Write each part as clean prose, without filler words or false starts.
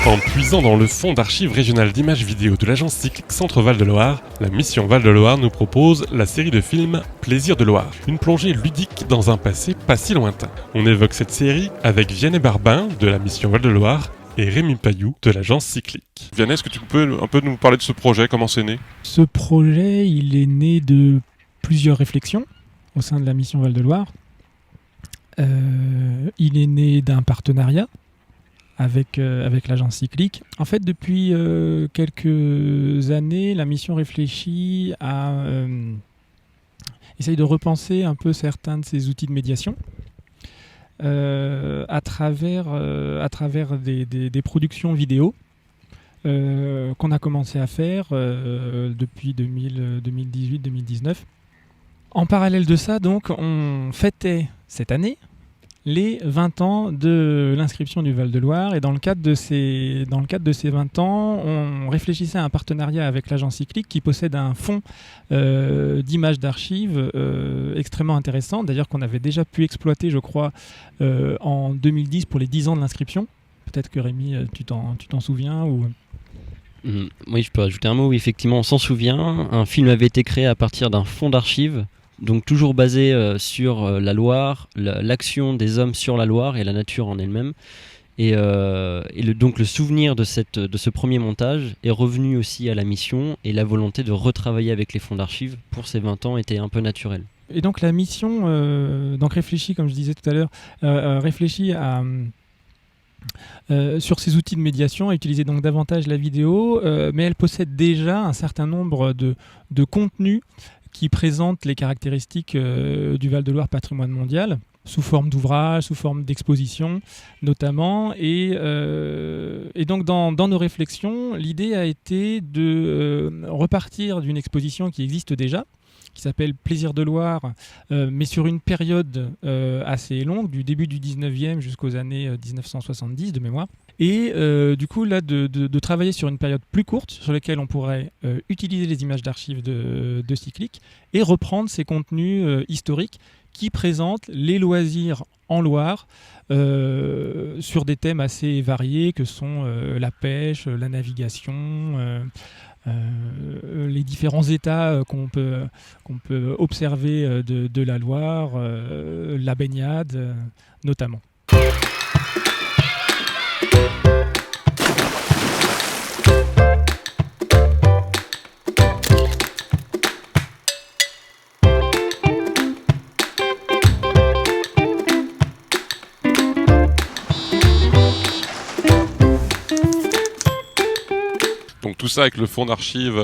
En puisant dans le fonds d'archives régionales d'images vidéo de l'agence cyclique Centre Val de Loire, la mission Val de Loire nous propose la série de films Plaisir de Loire, une plongée ludique dans un passé pas si lointain. On évoque cette série avec Vianney Barbin de la mission Val de Loire et Rémi Pailloux de l'agence cyclique. Vianney, est-ce que tu peux un peu nous parler de ce projet, comment c'est né ? Ce projet, il est né de plusieurs réflexions au sein de la mission Val de Loire. Il est né d'un partenariat avec l'agence cyclique. En fait, depuis quelques années, la mission réfléchit à essaye de repenser un peu certains de ses outils de médiation à travers des productions vidéo qu'on a commencé à faire depuis 2018-2019. En parallèle de ça, donc, on fêtait cette année les 20 ans de l'inscription du Val-de-Loire, et dans le cadre de ces 20 ans, on réfléchissait à un partenariat avec l'agence cyclique qui possède un fonds d'images d'archives extrêmement intéressant, d'ailleurs qu'on avait déjà pu exploiter, je crois, en 2010 pour les 10 ans de l'inscription. Peut-être que Rémi, tu t'en souviens ou... Oui, je peux rajouter un mot. Oui, effectivement, on s'en souvient. Un film avait été créé à partir d'un fonds d'archives, donc toujours basé sur la Loire, l'action des hommes sur la Loire et la nature en elle-même. Donc le souvenir de ce premier montage est revenu aussi à la mission, et la volonté de retravailler avec les fonds d'archives pour ces 20 ans était un peu naturelle. Et donc la mission réfléchit, comme je disais tout à l'heure, réfléchit à... sur ces outils de médiation, à utiliser donc davantage la vidéo, mais elle possède déjà un certain nombre de contenus qui présentent les caractéristiques du Val-de-Loire patrimoine mondial, sous forme d'ouvrages, sous forme d'expositions notamment. Et donc dans nos réflexions, l'idée a été de repartir d'une exposition qui existe déjà, qui s'appelle Plaisir de Loire, mais sur une période assez longue, du début du 19e jusqu'aux années 1970 de mémoire. Et du coup, là, de travailler sur une période plus courte, sur laquelle on pourrait utiliser les images d'archives de Cyclique et reprendre ces contenus historiques qui présentent les loisirs en Loire sur des thèmes assez variés que sont la pêche, la navigation... les différents états qu'on peut observer de la Loire, la baignade notamment. Donc tout ça avec le fonds d'archives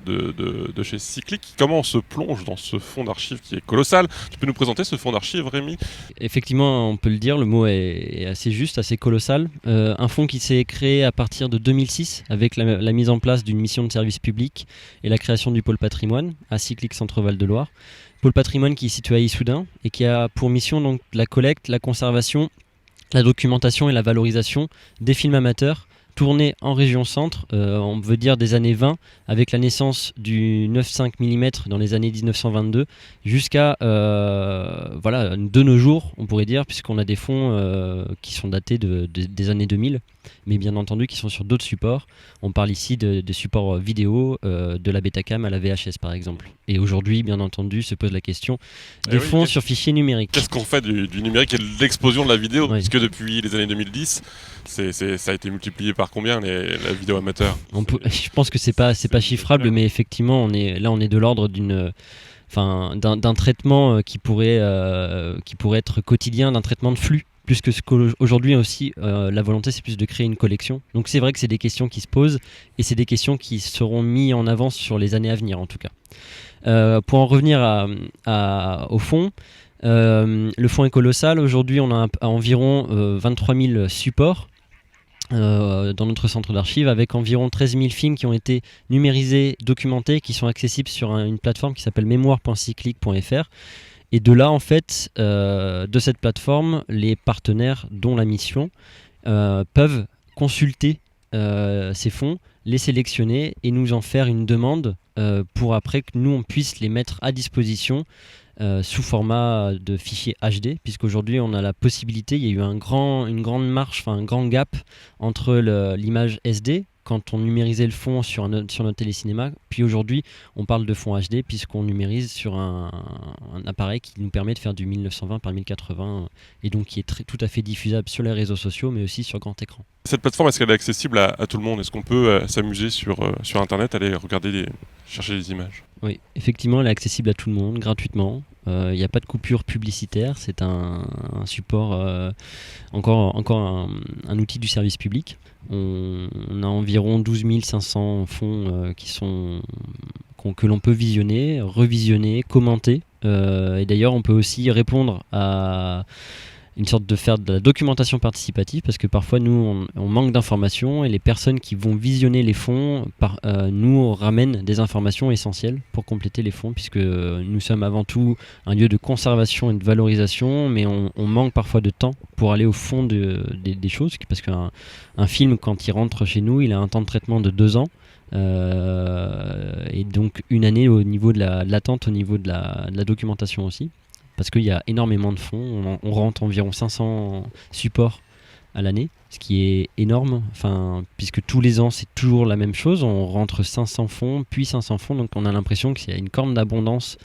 de chez Cyclique. Comment on se plonge dans ce fonds d'archives qui est colossal ? Tu peux nous présenter ce fonds d'archives, Rémi ? Effectivement, on peut le dire, le mot est assez juste, assez colossal. Un fonds qui s'est créé à partir de 2006 avec la mise en place d'une mission de service public et la création du pôle patrimoine à Cyclique Centre Val de Loire. Pôle patrimoine qui est situé à Issoudun et qui a pour mission donc la collecte, la conservation, la documentation et la valorisation des films amateurs tourné en région centre, on veut dire des années 20, avec la naissance du 9,5 mm dans les années 1922, jusqu'à de nos jours, on pourrait dire, puisqu'on a des fonds qui sont datés des années 2000, mais bien entendu qui sont sur d'autres supports. On parle ici de supports vidéo, de la Betacam à la VHS par exemple. Et aujourd'hui, bien entendu, se pose la question des fonds sur fichiers numériques. Qu'est-ce qu'on fait du numérique et de l'explosion de la vidéo ? Oui. Puisque depuis les années 2010, ça a été multiplié par combien la vidéo amateur ? Je pense que c'est pas chiffrable, mais effectivement, on est de l'ordre d'un traitement qui pourrait être quotidien, d'un traitement de flux. Plus que ce qu'aujourd'hui aussi, la volonté, c'est plus de créer une collection. Donc c'est vrai que c'est des questions qui se posent, et c'est des questions qui seront mises en avant sur les années à venir, en tout cas. Pour en revenir au fond, le fonds est colossal. Aujourd'hui, on a environ 23 000 supports dans notre centre d'archives, avec environ 13 000 films qui ont été numérisés, documentés, qui sont accessibles sur une plateforme qui s'appelle mémoire.cyclique.fr. Et de là, en fait, de cette plateforme, les partenaires, dont la mission, peuvent consulter ces fonds, les sélectionner et nous en faire une demande pour après que nous, on puisse les mettre à disposition sous format de fichier HD, puisqu'aujourd'hui on a la possibilité, il y a eu une grande marche, un grand gap entre l'image SD quand on numérisait le fond sur notre télécinéma, puis aujourd'hui on parle de fond HD puisqu'on numérise sur un appareil qui nous permet de faire du 1920 par 1080 et donc qui est tout à fait diffusable sur les réseaux sociaux mais aussi sur grand écran. Cette plateforme, est-ce qu'elle est accessible à tout le monde? Est-ce qu'on peut s'amuser sur Internet, aller regarder, chercher les images? Oui, effectivement, elle est accessible à tout le monde, gratuitement. Il n'y a pas de coupure publicitaire, c'est un support, encore un outil du service public. On a environ 12 500 fonds que l'on peut visionner, revisionner, commenter. Et d'ailleurs, on peut aussi répondre à une sorte de faire de la documentation participative parce que parfois nous on manque d'informations et les personnes qui vont visionner les fonds nous ramènent des informations essentielles pour compléter les fonds puisque nous sommes avant tout un lieu de conservation et de valorisation mais on manque parfois de temps pour aller au fond des choses parce qu'un film quand il rentre chez nous il a un temps de traitement de 2 ans et donc une année au niveau de l'attente au niveau de la documentation aussi. Parce qu'il y a énormément de fonds, on rentre environ 500 supports à l'année, ce qui est énorme, puisque tous les ans c'est toujours la même chose, on rentre 500 fonds, puis 500 fonds, donc on a l'impression qu'il y a une corne d'abondance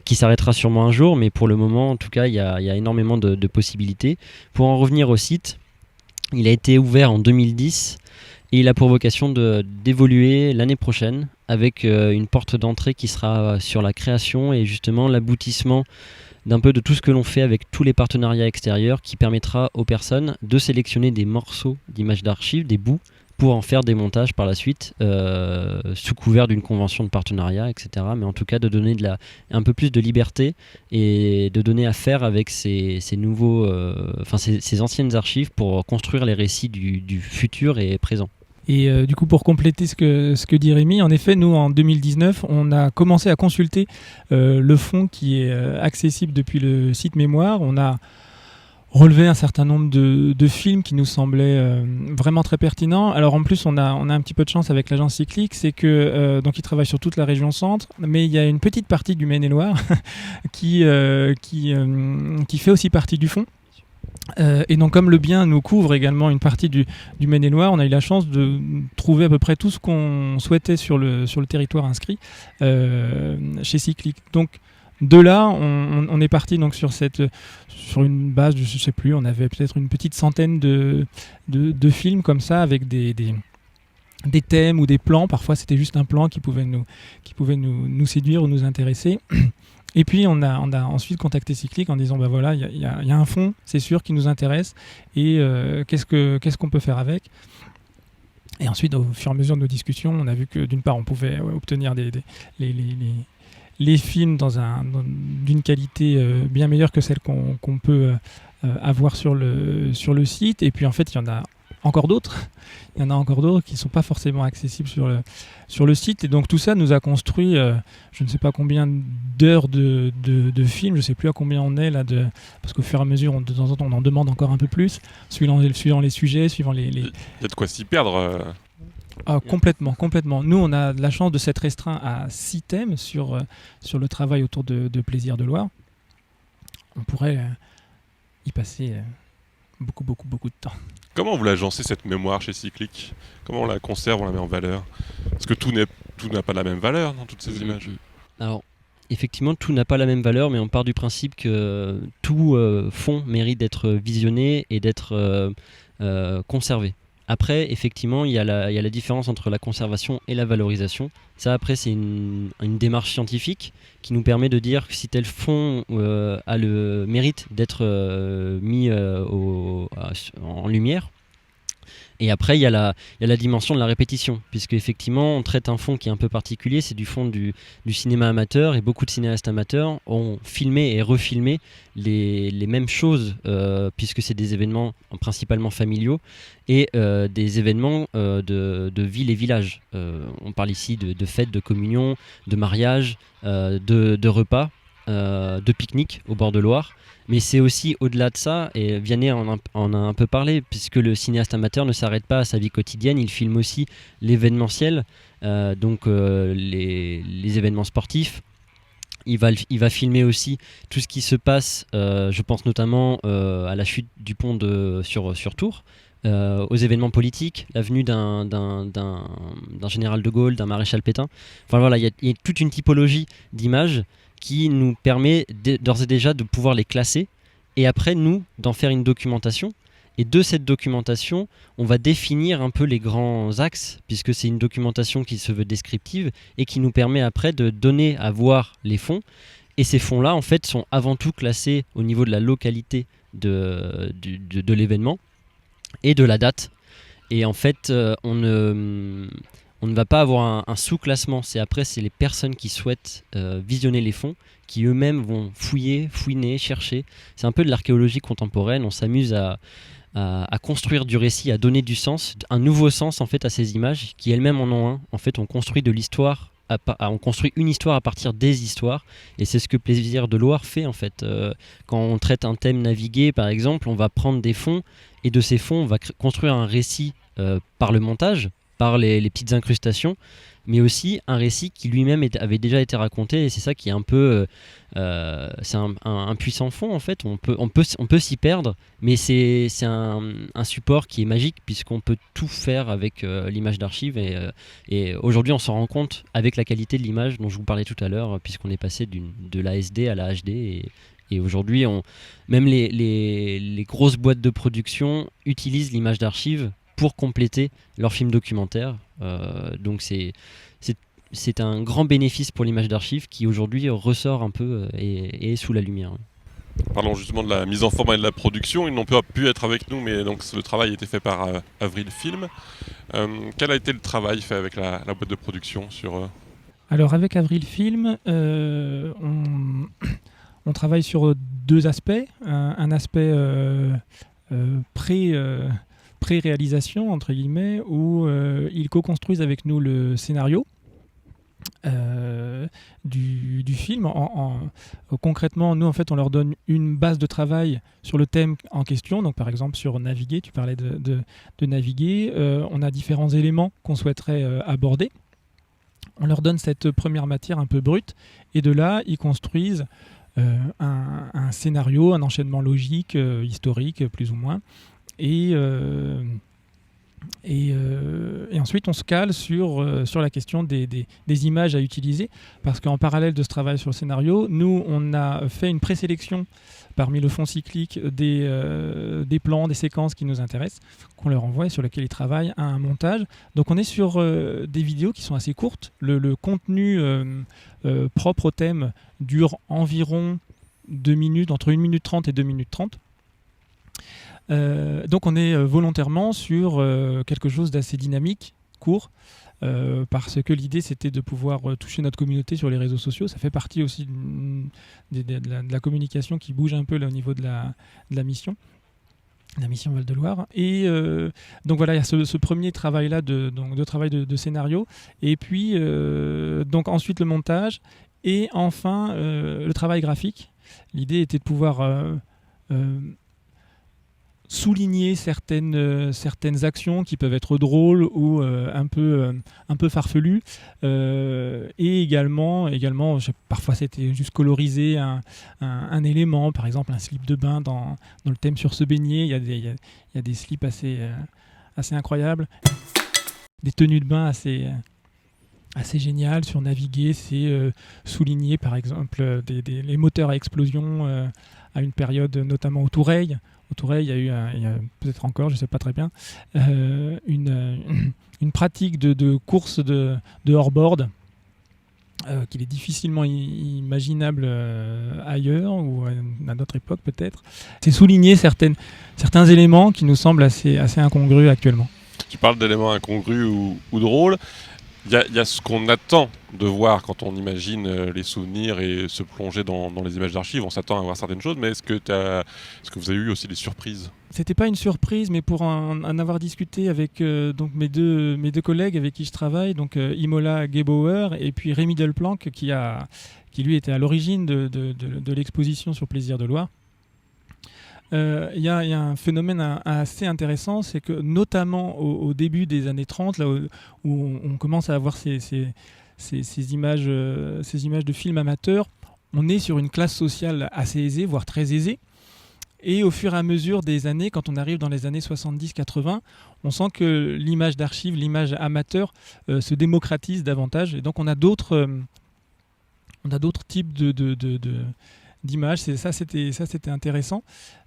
qui s'arrêtera sûrement un jour, mais pour le moment en tout cas il y a énormément de possibilités. Pour en revenir au site, il a été ouvert en 2010 et il a pour vocation d'évoluer l'année prochaine avec une porte d'entrée qui sera sur la création et justement l'aboutissement d'un peu de tout ce que l'on fait avec tous les partenariats extérieurs qui permettra aux personnes de sélectionner des morceaux d'images d'archives, des bouts, pour en faire des montages par la suite, sous couvert d'une convention de partenariat, etc. Mais en tout cas de donner un peu plus de liberté et de donner à faire avec ces anciennes archives pour construire les récits du futur et présent. Et du coup, pour compléter ce que dit Rémi, en effet, nous, en 2019, on a commencé à consulter le fonds qui est accessible depuis le site Mémoire. On a relevé un certain nombre de films qui nous semblaient vraiment très pertinents. Alors en plus, on a un petit peu de chance avec l'agence Cyclique, c'est que donc ils travaillent sur toute la région centre, mais il y a une petite partie du Maine-et-Loire qui fait aussi partie du fonds. Et donc comme le bien nous couvre également une partie du Maine-et-Loire, on a eu la chance de trouver à peu près tout ce qu'on souhaitait sur le territoire inscrit chez Cyclique. Donc de là, on est parti donc sur une base, je sais plus, on avait peut-être une petite centaine de films comme ça avec des thèmes ou des plans. Parfois c'était juste un plan qui pouvait nous séduire ou nous intéresser. Et puis on a ensuite contacté Cyclique en disant voilà, il y a un fonds, c'est sûr, qui nous intéresse et qu'est-ce qu'on peut faire avec. Et ensuite, au fur et à mesure de nos discussions, on a vu que d'une part on pouvait obtenir les films d'une qualité bien meilleure que celle qu'on peut avoir sur le site. Et puis en fait, il y en a encore d'autres. Il y en a encore d'autres qui ne sont pas forcément accessibles sur le site. Et donc tout ça nous a construit, je ne sais pas combien d'heures de films, je ne sais plus à combien on est là, parce qu'au fur et à mesure, de temps en temps, on en demande encore un peu plus, suivant les sujets, suivant les... Il y a de quoi s'y perdre. Ah, complètement. Nous, on a la chance de s'être restreint à 6 thèmes sur le travail autour de Plaisir de Loire. On pourrait y passer beaucoup de temps. Comment vous l'agencez cette mémoire chez Cyclique? Comment on la conserve, on la met en valeur? Parce que tout n'a pas la même valeur dans toutes ces images. Alors, effectivement, tout n'a pas la même valeur, mais on part du principe que tout fond mérite d'être visionné et d'être conservé. Après, effectivement, il y a la différence entre la conservation et la valorisation. Ça, après, c'est une démarche scientifique qui nous permet de dire si tel fond a le mérite d'être mis en lumière. Et après, il y a la dimension de la répétition, puisque effectivement, on traite un fond qui est un peu particulier, c'est du fond du cinéma amateur, et beaucoup de cinéastes amateurs ont filmé et refilmé les mêmes choses, puisque c'est des événements principalement familiaux, et des événements de villes et villages. On parle ici de fêtes, de communion, de mariages, de repas, de pique-niques au bord de Loire. Mais c'est aussi au-delà de ça, et Vianney en a un peu parlé, puisque le cinéaste amateur ne s'arrête pas à sa vie quotidienne, il filme aussi l'événementiel, donc les événements sportifs, Il va filmer aussi tout ce qui se passe, je pense notamment à la chute du pont sur Tours, aux événements politiques, la venue d'un général de Gaulle, d'un maréchal Pétain. Enfin voilà, il y a toute une typologie d'images qui nous permet d'ores et déjà de pouvoir les classer et après nous d'en faire une documentation. Et de cette documentation, on va définir un peu les grands axes, puisque c'est une documentation qui se veut descriptive et qui nous permet après de donner à voir les fonds. Et ces fonds-là, en fait, sont avant tout classés au niveau de la localité de l'événement et de la date. Et en fait, on ne va pas avoir un sous-classement. C'est les personnes qui souhaitent visionner les fonds qui eux-mêmes vont fouiner, chercher. C'est un peu de l'archéologie contemporaine. On s'amuse à construire du récit, à donner du sens, un nouveau sens en fait à ces images qui elles-mêmes en ont un. En fait, on construit de l'histoire, on construit une histoire à partir des histoires, et c'est ce que Plaisir de Loire fait en fait. Quand on traite un thème navigué, par exemple, on va prendre des fonds et de ces fonds, on va construire un récit par le montage, par les petites incrustations, mais aussi un récit qui lui-même avait déjà été raconté, et c'est ça qui est un peu c'est un puissant fond en fait. On peut s'y perdre, mais c'est un support qui est magique puisqu'on peut tout faire avec l'image d'archive, et aujourd'hui on s'en rend compte avec la qualité de l'image dont je vous parlais tout à l'heure, puisqu'on est passé de l'ASD à la HD, et aujourd'hui même les grosses boîtes de production utilisent l'image d'archive pour compléter leur film documentaire. Donc c'est un grand bénéfice pour l'image d'archive qui aujourd'hui ressort un peu et est sous la lumière. Parlons justement de la mise en forme et de la production. Ils n'ont pas pu être avec nous, mais donc le travail a été fait par Avril Film. Quel a été le travail fait avec la boîte de production sur... Alors avec Avril Film, on travaille sur deux aspects. Un aspect pré-réalisation, entre guillemets, où ils co-construisent avec nous le scénario du film. Concrètement, nous, en fait, on leur donne une base de travail sur le thème en question. Donc, par exemple, sur naviguer, tu parlais de naviguer. On a différents éléments qu'on souhaiterait aborder. On leur donne cette première matière un peu brute, et de là, ils construisent un scénario, un enchaînement logique, historique, plus ou moins. Et ensuite, on se cale sur la question des images à utiliser, parce qu'en parallèle de ce travail sur le scénario, nous, on a fait une présélection parmi le fond cyclique des plans, des séquences qui nous intéressent, qu'on leur envoie et sur lesquels ils travaillent à un montage. Donc on est sur des vidéos qui sont assez courtes. Le contenu propre au thème dure environ 2 minutes, entre 1 minute 30 et 2 minutes 30. Donc on est volontairement sur quelque chose d'assez dynamique, court, parce que l'idée c'était de pouvoir toucher notre communauté sur les réseaux sociaux. Ça fait partie aussi de la communication qui bouge un peu là, au niveau de la mission. La mission Val-de-Loire. Et donc voilà, il y a ce premier travail-là de travail de scénario. Et puis donc ensuite le montage. Et enfin le travail graphique. L'idée était de pouvoir souligner certaines actions qui peuvent être drôles ou un peu farfelues, et également parfois c'était juste coloriser un élément, par exemple un slip de bain dans le thème sur se baigner. Il y a des slips assez incroyables, des tenues de bain assez géniales sur naviguer. C'est souligner par exemple les moteurs à explosion à une période, notamment au Toureil. Au Toureil, il y a peut-être encore, je ne sais pas très bien, une pratique de course de hors-board qu'il est difficilement imaginable ailleurs ou à notre époque peut-être. C'est souligner certains éléments qui nous semblent assez incongrus actuellement. Tu parles d'éléments incongrus ou drôles. Il y a ce qu'on attend de voir quand on imagine les souvenirs et se plonger dans les images d'archives. On s'attend à voir certaines choses, mais est-ce que vous avez eu aussi des surprises ? C'était pas une surprise, mais pour en avoir discuté avec donc mes deux collègues avec qui je travaille, donc Imola Gebauer et puis Rémi Delplanque, qui lui était à l'origine de l'exposition sur Plaisir de Loire. Il y a un phénomène assez intéressant, c'est que notamment au début des années 30, là où on commence à avoir ces images de films amateurs, on est sur une classe sociale assez aisée, voire très aisée. Et au fur et à mesure des années, quand on arrive dans les années 70-80, on sent que l'image d'archive, l'image amateur se démocratise davantage. Et donc on a d'autres types d'images. C'était intéressant.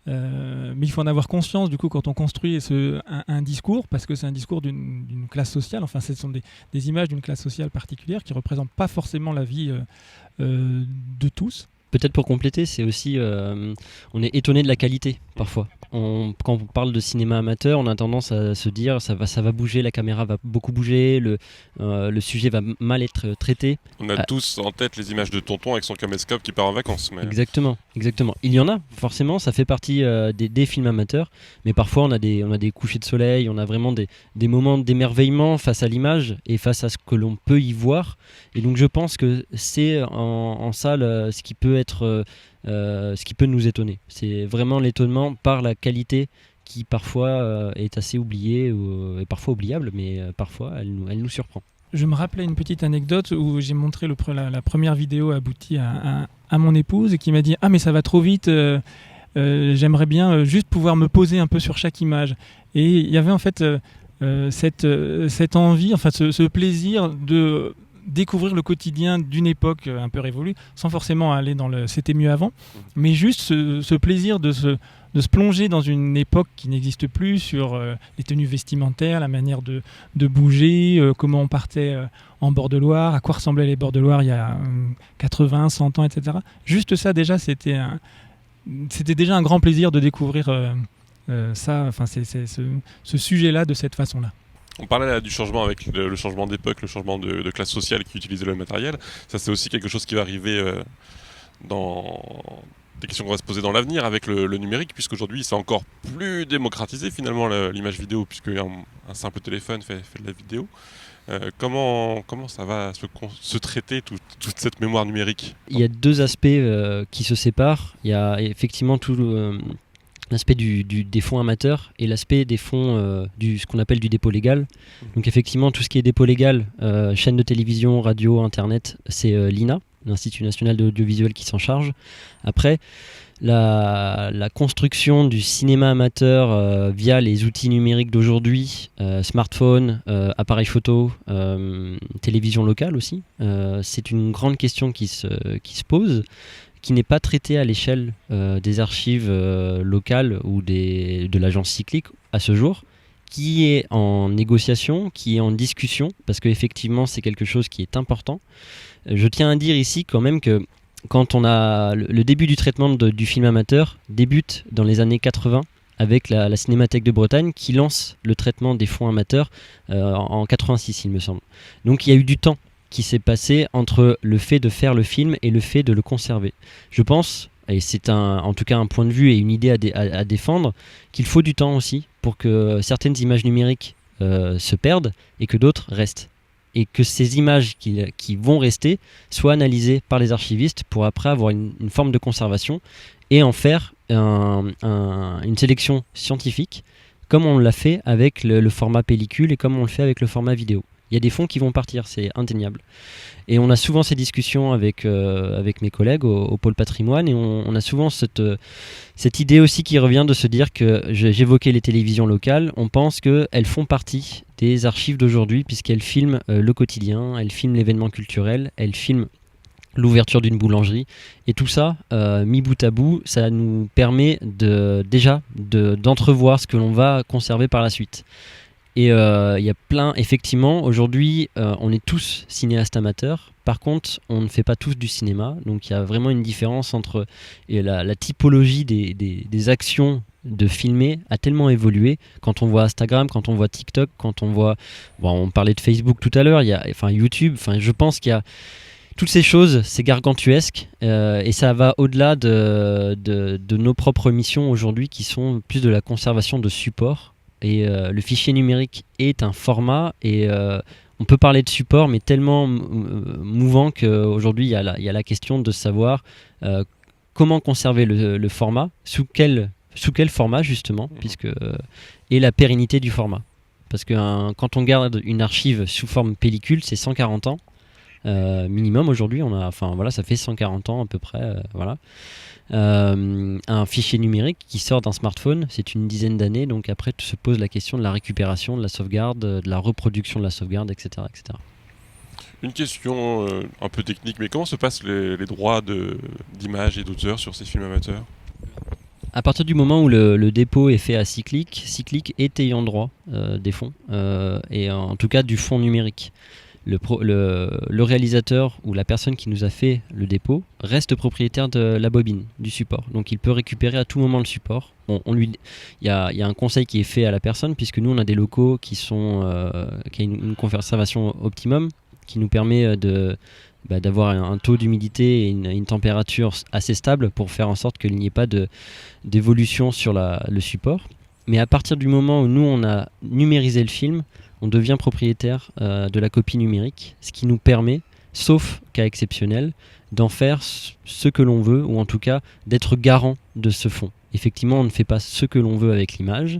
Mais il faut en avoir conscience du coup quand on construit un discours, parce que c'est un discours d'une classe sociale. Enfin, ce sont des images d'une classe sociale particulière qui ne représentent pas forcément la vie de tous. Peut-être pour compléter, c'est aussi, on est étonné de la qualité parfois. Quand on parle de cinéma amateur, on a tendance à se dire ça va bouger, la caméra va beaucoup bouger, le sujet va mal être traité. On a tous en tête les images de Tonton avec son caméscope qui part en vacances. Mais... Exactement. Il y en a, forcément, ça fait partie des films amateurs, mais parfois on a des couchers de soleil, on a vraiment des moments d'émerveillement face à l'image et face à ce que l'on peut y voir. Et donc je pense que c'est en salle ce qui peut être... ce qui peut nous étonner. C'est vraiment l'étonnement par la qualité qui parfois est assez oubliée et parfois oubliable, mais parfois elle nous surprend. Je me rappelais une petite anecdote où j'ai montré la première vidéo aboutie à mon épouse et qui m'a dit « Ah mais ça va trop vite, j'aimerais bien juste pouvoir me poser un peu sur chaque image ». Et il y avait en fait cette envie, enfin ce plaisir de découvrir le quotidien d'une époque un peu révolue, sans forcément aller dans le « c'était mieux avant », mais juste ce plaisir de se plonger dans une époque qui n'existe plus, sur les tenues vestimentaires, la manière de bouger, comment on partait en bord de Loire, à quoi ressemblaient les bords de Loire il y a 80, 100 ans, etc. Juste ça, déjà, c'était déjà un grand plaisir de découvrir ça, enfin, ce sujet-là de cette façon-là. On parlait là du changement avec le changement d'époque, le changement de classe sociale qui utilisait le matériel. Ça, c'est aussi quelque chose qui va arriver dans des questions qu'on va se poser dans l'avenir avec le numérique, puisqu'aujourd'hui, c'est encore plus démocratisé finalement l'image vidéo, puisqu'un simple téléphone fait de la vidéo. Comment ça va se traiter toute cette mémoire numérique ? Il y a deux aspects qui se séparent. Il y a effectivement tout l'aspect des fonds amateurs et l'aspect des fonds ce qu'on appelle du dépôt légal. Donc effectivement, tout ce qui est dépôt légal, chaîne de télévision, radio, internet, c'est l'INA, l'Institut National de l'Audiovisuel, qui s'en charge. Après, la construction du cinéma amateur via les outils numériques d'aujourd'hui, smartphone, appareil photo, télévision locale aussi, c'est une grande question qui se pose, qui n'est pas traité à l'échelle des archives locales ou de l'agence cyclique à ce jour, qui est en négociation, qui est en discussion, parce qu'effectivement c'est quelque chose qui est important. Je tiens à dire ici quand même que quand on a le début du traitement du film amateur débute dans les années 80 avec la Cinémathèque de Bretagne qui lance le traitement des fonds amateurs en 86 il me semble. Donc il y a eu du temps qui s'est passé entre le fait de faire le film et le fait de le conserver. Je pense, et c'est en tout cas un point de vue et une idée à défendre, qu'il faut du temps aussi pour que certaines images numériques se perdent et que d'autres restent. Et que ces images qui vont rester soient analysées par les archivistes pour après avoir une forme de conservation et en faire une sélection scientifique, comme on l'a fait avec le format pellicule et comme on le fait avec le format vidéo. Il y a des fonds qui vont partir, c'est indéniable. Et on a souvent ces discussions avec mes collègues au pôle patrimoine et on a souvent cette idée aussi qui revient de se dire que j'évoquais les télévisions locales, on pense qu'elles font partie des archives d'aujourd'hui puisqu'elles filment le quotidien, elles filment l'événement culturel, elles filment l'ouverture d'une boulangerie et tout ça, mis bout à bout, ça nous permet d'entrevoir ce que l'on va conserver par la suite. Et il y a plein, effectivement, aujourd'hui, on est tous cinéastes amateurs. Par contre, on ne fait pas tous du cinéma. Donc il y a vraiment une différence entre la typologie des actions de filmer a tellement évolué. Quand on voit Instagram, quand on voit TikTok, quand on voit... Bon, on parlait de Facebook tout à l'heure, il y a YouTube. Je pense qu'il y a... Toutes ces choses, c'est gargantuesque et ça va au-delà de nos propres missions aujourd'hui qui sont plus de la conservation de supports. Et le fichier numérique est un format et on peut parler de support mais tellement mouvant qu'aujourd'hui il y a la question de savoir comment conserver le format, sous quel format justement, et la pérennité du format. Parce que quand on garde une archive sous forme pellicule, c'est 140 ans. minimum. Aujourd'hui, ça fait 140 ans à peu près. Voilà. Un fichier numérique qui sort d'un smartphone, c'est une dizaine d'années, donc après se pose la question de la récupération, de la sauvegarde, de la reproduction de la sauvegarde, etc. etc. Une question un peu technique, mais comment se passent les droits d'image et d'auteur sur ces films amateurs ? À partir du moment où le dépôt est fait à Cyclic, Cyclic est ayant droit des fonds, et en tout cas du fonds numérique. Le réalisateur ou la personne qui nous a fait le dépôt reste propriétaire de la bobine, du support. Donc il peut récupérer à tout moment le support. Il y a un conseil qui est fait à la personne, puisque nous on a des locaux qui a une conservation optimum, qui nous permet d'avoir un taux d'humidité et une température assez stable pour faire en sorte qu'il n'y ait pas d'évolution sur le support. Mais à partir du moment où nous on a numérisé le film, on devient propriétaire de la copie numérique, ce qui nous permet, sauf cas exceptionnel, d'en faire ce que l'on veut, ou en tout cas d'être garant de ce fonds. Effectivement, on ne fait pas ce que l'on veut avec l'image,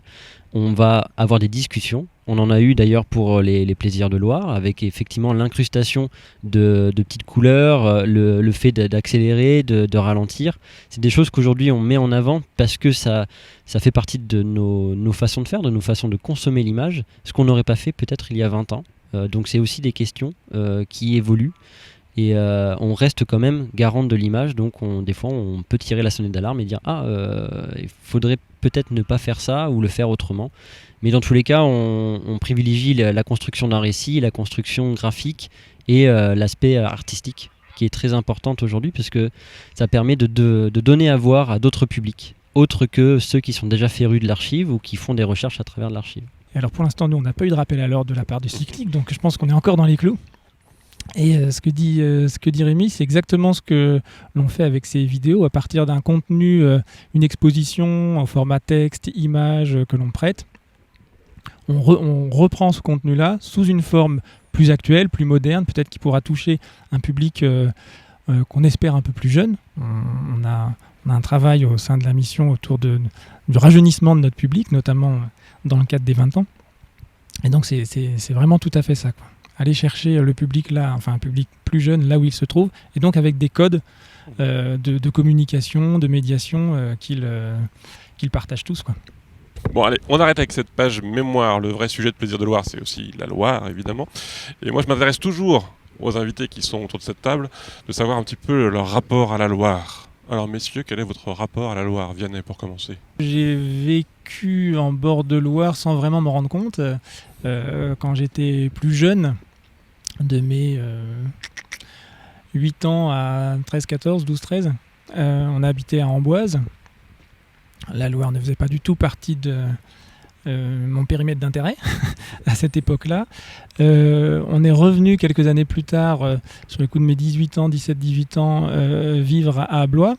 on va avoir des discussions. On en a eu d'ailleurs pour les plaisirs de Loire, avec effectivement l'incrustation de petites couleurs, le fait d'accélérer, de ralentir. C'est des choses qu'aujourd'hui on met en avant parce que ça fait partie de nos façons de faire, de nos façons de consommer l'image, ce qu'on n'aurait pas fait peut-être il y a 20 ans. Donc c'est aussi des questions qui évoluent. Et on reste quand même garante de l'image, donc des fois on peut tirer la sonnette d'alarme et dire il faudrait peut-être ne pas faire ça ou le faire autrement. Mais dans tous les cas, on privilégie la construction d'un récit, la construction graphique et l'aspect artistique, qui est très importante aujourd'hui, parce que ça permet de donner à voir à d'autres publics, autres que ceux qui sont déjà férus de l'archive ou qui font des recherches à travers l'archive. Et alors pour l'instant, nous on n'a pas eu de rappel à l'ordre de la part de Cyclic, donc je pense qu'on est encore dans les clous. Et ce que dit Rémi, c'est exactement ce que l'on fait avec ces vidéos. À partir d'un contenu, une exposition en format texte, image que l'on prête, on reprend ce contenu-là sous une forme plus actuelle, plus moderne, peut-être qui pourra toucher un public qu'on espère un peu plus jeune. On a un travail au sein de la mission autour du rajeunissement de notre public, notamment dans le cadre des 20 ans. Et donc c'est vraiment tout à fait ça, quoi. Aller chercher le public là, enfin un public plus jeune là où il se trouve, et donc avec des codes de communication, de médiation qu'ils partagent tous, quoi. Bon allez, on arrête avec cette page mémoire. Le vrai sujet de Plaisir de Loire, c'est aussi la Loire, évidemment. Et moi je m'intéresse toujours aux invités qui sont autour de cette table, de savoir un petit peu leur rapport à la Loire. Alors messieurs, quel est votre rapport à la Loire ? Vianney, pour commencer. J'ai vécu en bord de Loire sans vraiment m'en rendre compte. Quand j'étais plus jeune, de mes 8 ans à 13, 14, 12, 13, on habitait à Amboise. La Loire ne faisait pas du tout partie de mon périmètre d'intérêt à cette époque-là. On est revenu quelques années plus tard, sur le coup de mes 18 ans, 17-18 ans, vivre à Blois.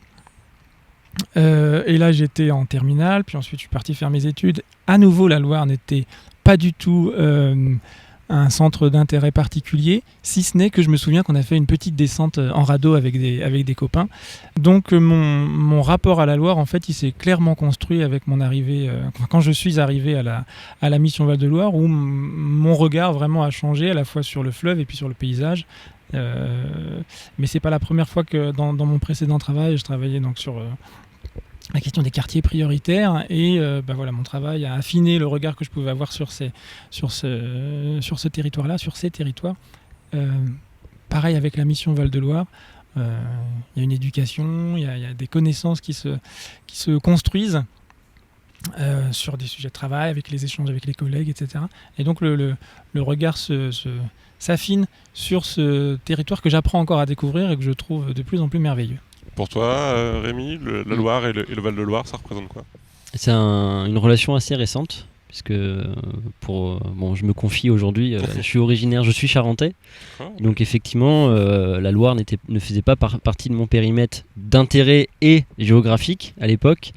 Et là, j'étais en terminale, puis ensuite je suis parti faire mes études. À nouveau, la Loire n'était pas du tout un centre d'intérêt particulier, si ce n'est que je me souviens qu'on a fait une petite descente en radeau avec des copains. Donc mon rapport à la Loire, en fait, il s'est clairement construit avec mon arrivée, quand je suis arrivé à la mission Val-de-Loire, où mon regard vraiment a changé, à la fois sur le fleuve et puis sur le paysage. Mais c'est pas la première fois que dans mon précédent travail, je travaillais donc sur la question des quartiers prioritaires, et voilà, mon travail a affiné le regard que je pouvais avoir sur ce territoire-là, sur ces territoires. Pareil avec la mission Val-de-Loire, il y a une éducation, il y a des connaissances qui se construisent sur des sujets de travail, avec les échanges avec les collègues, etc. Et donc le regard s'affine sur ce territoire que j'apprends encore à découvrir et que je trouve de plus en plus merveilleux. Pour toi, Rémi, la Loire et le Val-de-Loire, ça représente quoi ? C'est une relation assez récente, puisque je me confie aujourd'hui, je suis charentais, donc effectivement la Loire ne faisait pas partie de mon périmètre d'intérêt et géographique à l'époque.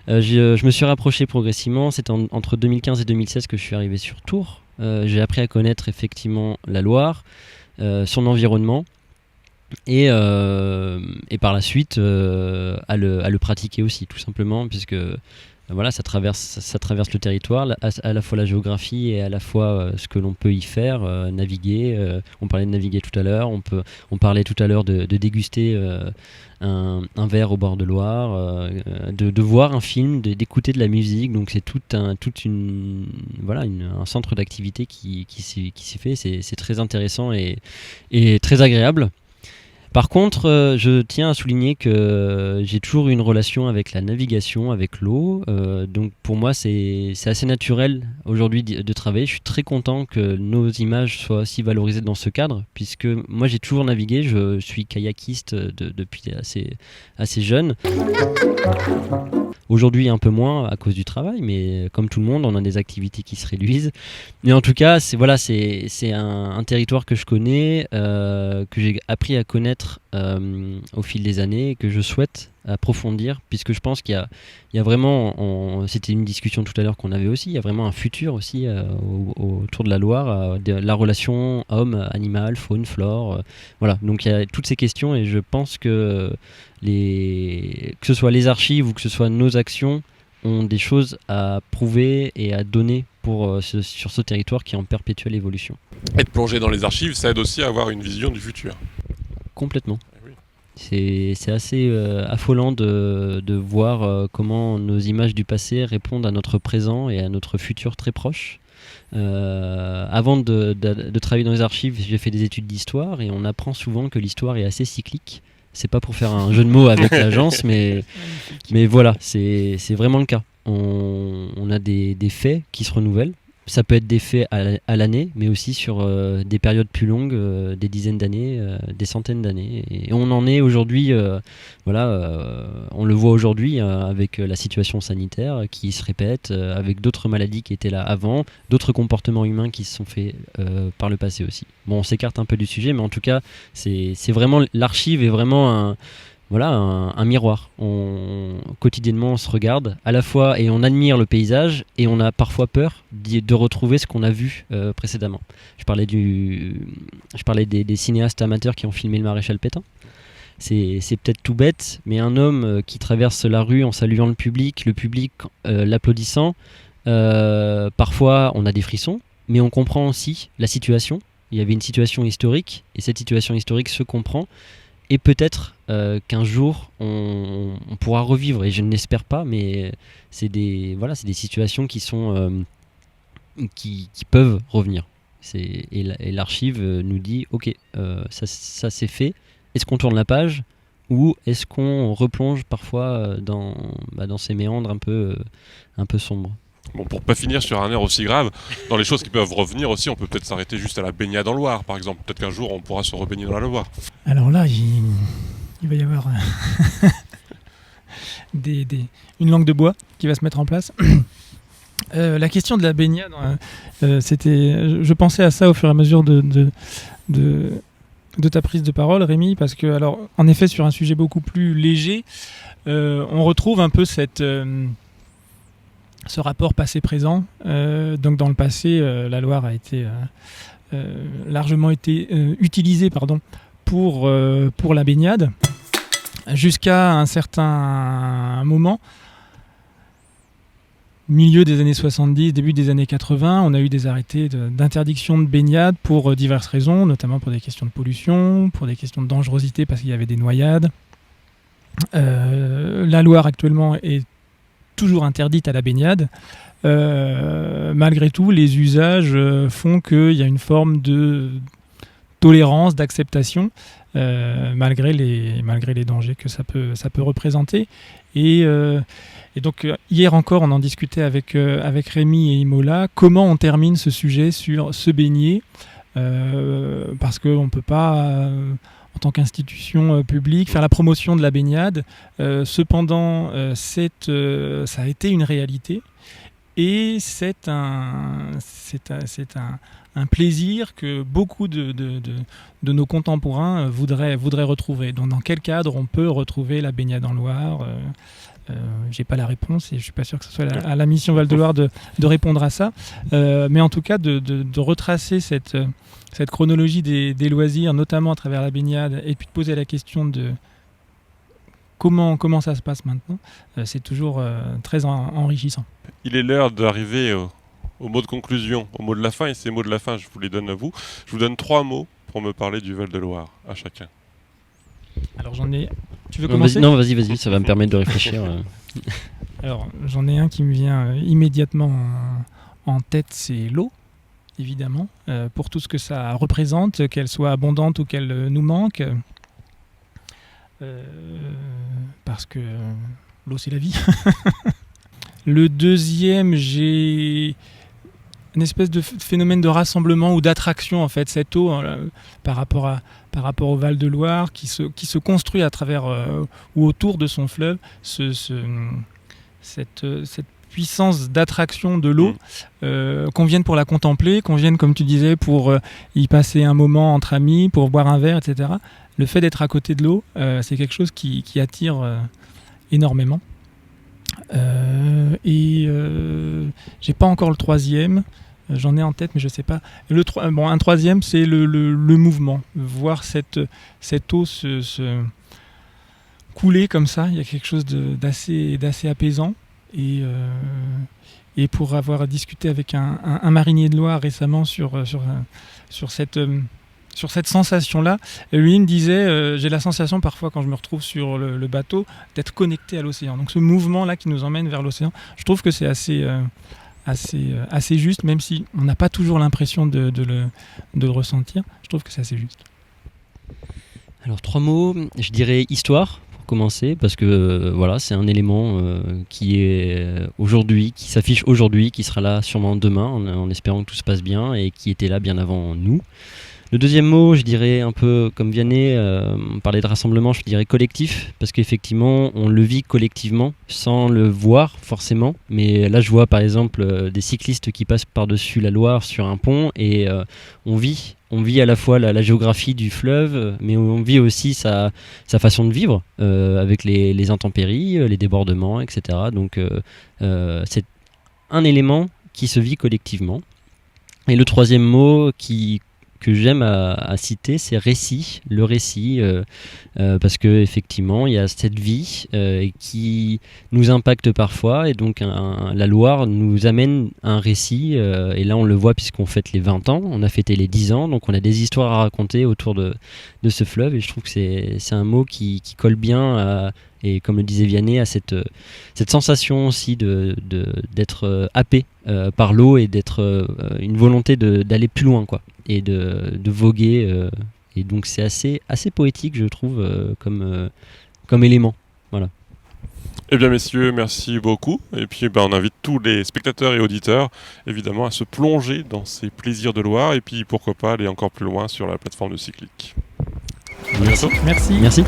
Je me suis rapproché progressivement, c'était entre 2015 et 2016 que je suis arrivé sur Tours. J'ai appris à connaître effectivement la Loire, son environnement, et par la suite à le pratiquer aussi, tout simplement, puisque voilà, ça traverse le territoire, à la fois la géographie et à la fois ce que l'on peut y faire, naviguer. On parlait de naviguer tout à l'heure, on parlait tout à l'heure de déguster un verre au bord de Loire, de voir un film, d'écouter de la musique. Donc c'est un centre d'activité qui s'est fait. C'est très intéressant et très agréable. Par contre, je tiens à souligner que j'ai toujours eu une relation avec la navigation, avec l'eau. Donc pour moi, c'est assez naturel aujourd'hui de travailler. Je suis très content que nos images soient aussi valorisées dans ce cadre, puisque moi j'ai toujours navigué. Je suis kayakiste depuis assez jeune. Aujourd'hui un peu moins à cause du travail, mais comme tout le monde, on a des activités qui se réduisent. Mais en tout cas, c'est un territoire que je connais, que j'ai appris à connaître au fil des années et que je souhaite approfondir, puisque je pense qu'il y a vraiment, c'était une discussion tout à l'heure qu'on avait aussi, il y a vraiment un futur aussi autour de la Loire, de la relation homme-animal, faune, flore. Voilà, donc il y a toutes ces questions et je pense que que ce soit les archives ou que ce soit nos actions ont des choses à prouver et à donner sur ce territoire qui est en perpétuelle évolution. Être plongé dans les archives, ça aide aussi à avoir une vision du futur. Complètement. Oui. C'est assez affolant de voir comment nos images du passé répondent à notre présent et à notre futur très proche. Avant de travailler dans les archives, j'ai fait des études d'histoire et on apprend souvent que l'histoire est assez cyclique. C'est pas pour faire un jeu de mots avec l'agence, mais voilà, c'est vraiment le cas. On a des faits qui se renouvellent. Ça peut être des faits à l'année, mais aussi sur des périodes plus longues, des dizaines d'années, des centaines d'années. Et on en est aujourd'hui, on le voit aujourd'hui avec la situation sanitaire qui se répète, avec d'autres maladies qui étaient là avant, d'autres comportements humains qui se sont faits par le passé aussi. Bon, on s'écarte un peu du sujet, mais en tout cas, c'est vraiment l'archive est vraiment un miroir. Quotidiennement, on se regarde à la fois et on admire le paysage et on a parfois peur de retrouver ce qu'on a vu précédemment. Je parlais des cinéastes amateurs qui ont filmé le maréchal Pétain. C'est peut-être tout bête, mais un homme qui traverse la rue en saluant le public l'applaudissant, parfois on a des frissons, mais on comprend aussi la situation. Il y avait une situation historique et cette situation historique se comprend. Et peut-être qu'un jour on pourra revivre, et je ne l'espère pas, mais c'est des situations qui sont qui peuvent revenir. Et l'archive nous dit ok, ça c'est fait. Est-ce qu'on tourne la page ou est-ce qu'on replonge parfois dans ces méandres un peu sombres? Bon, pour pas finir sur un air aussi grave, dans les choses qui peuvent revenir aussi, on peut peut-être s'arrêter juste à la baignade en Loire, par exemple. Peut-être qu'un jour, on pourra se rebaigner dans la Loire. Alors là, il va y avoir une langue de bois qui va se mettre en place. La question de la baignade, je pensais à ça au fur et à mesure de ta prise de parole, Rémi, parce que, alors, en effet, sur un sujet beaucoup plus léger, on retrouve un peu ce rapport passé-présent. Donc dans le passé, la Loire a été largement utilisée pour la baignade, jusqu'à un certain moment, milieu des années 70, début des années 80, on a eu des arrêtés d'interdiction de baignade pour diverses raisons, notamment pour des questions de pollution, pour des questions de dangerosité parce qu'il y avait des noyades. La Loire actuellement est toujours interdite à la baignade. Malgré tout, les usages font qu'il y a une forme de tolérance, d'acceptation, malgré les dangers que ça peut représenter. Et donc, hier encore, on en discutait avec Rémi et Imola, comment on termine ce sujet sur se baigner, parce qu'on ne peut pas... en tant qu'institution publique, faire la promotion de la baignade. Cependant, ça a été une réalité et c'est un plaisir que beaucoup de nos contemporains voudraient retrouver. Donc, dans quel cadre on peut retrouver la baignade en Loire ? J'ai pas la réponse et je suis pas sûr que ce soit à la mission Val-de-Loire de répondre à ça. Mais en tout cas, de retracer cette chronologie des loisirs, notamment à travers la baignade, et puis de poser la question de comment ça se passe maintenant, c'est toujours très enrichissant. Il est l'heure d'arriver au mot de conclusion, au mot de la fin, et ces mots de la fin, je vous les donne à vous. Je vous donne 3 mots pour me parler du Val-de-Loire, à chacun. Alors j'en ai... Tu veux Non, commencer ? vas-y, ça va me permettre de réfléchir. Alors j'en ai un qui me vient immédiatement en tête, c'est l'eau, évidemment, pour tout ce que ça représente, qu'elle soit abondante ou qu'elle nous manque. Parce que l'eau c'est la vie. Le deuxième, j'ai une espèce de phénomène de rassemblement ou d'attraction en fait, cette eau par rapport au Val-de-Loire qui se construit à travers ou autour de son fleuve, cette puissance d'attraction de l'eau, qu'on vienne pour la contempler, qu'on vienne comme tu disais pour y passer un moment entre amis, pour boire un verre, etc. Le fait d'être à côté de l'eau, c'est quelque chose qui attire énormément. J'ai pas encore le troisième, j'en ai en tête mais je sais pas. Un troisième, c'est le mouvement, voir cette eau se couler comme ça, il y a quelque chose d'assez apaisant. Et pour avoir discuté avec un marinier de Loire récemment sur cette sensation-là, lui il me disait j'ai la sensation parfois quand je me retrouve sur le bateau d'être connecté à l'océan. Donc ce mouvement-là qui nous emmène vers l'océan, je trouve que c'est assez juste, même si on n'a pas toujours l'impression de le ressentir. Je trouve que c'est assez juste. Alors 3 mots, je dirais histoire pour commencer, parce que voilà, c'est un élément qui est aujourd'hui, qui s'affiche aujourd'hui, qui sera là sûrement demain, en espérant que tout se passe bien, et qui était là bien avant nous. Le deuxième mot, je dirais un peu comme Vianney, on parlait de rassemblement, je dirais collectif, parce qu'effectivement, on le vit collectivement, sans le voir forcément. Mais là, je vois par exemple des cyclistes qui passent par-dessus la Loire sur un pont, et on vit à la fois la géographie du fleuve, mais on vit aussi sa façon de vivre, avec les intempéries, les débordements, etc. Donc c'est un élément qui se vit collectivement. Et le troisième mot que j'aime à citer, c'est récit, le récit, parce que effectivement il y a cette vie qui nous impacte parfois, et donc la Loire nous amène un récit, et là on le voit puisqu'on fête les 20 ans, on a fêté les 10 ans, donc on a des histoires à raconter autour de ce fleuve, et je trouve que c'est un mot qui colle bien et comme le disait Vianney, à cette sensation aussi d'être happé par l'eau, et d'être une volonté d'aller plus loin, quoi, et de voguer, et donc c'est assez poétique, je trouve, comme élément. Voilà. Eh bien messieurs, merci beaucoup. Et puis on invite tous les spectateurs et auditeurs évidemment à se plonger dans ces plaisirs de Loire, et puis pourquoi pas aller encore plus loin sur la plateforme de Cyclic. Merci. Merci. Merci.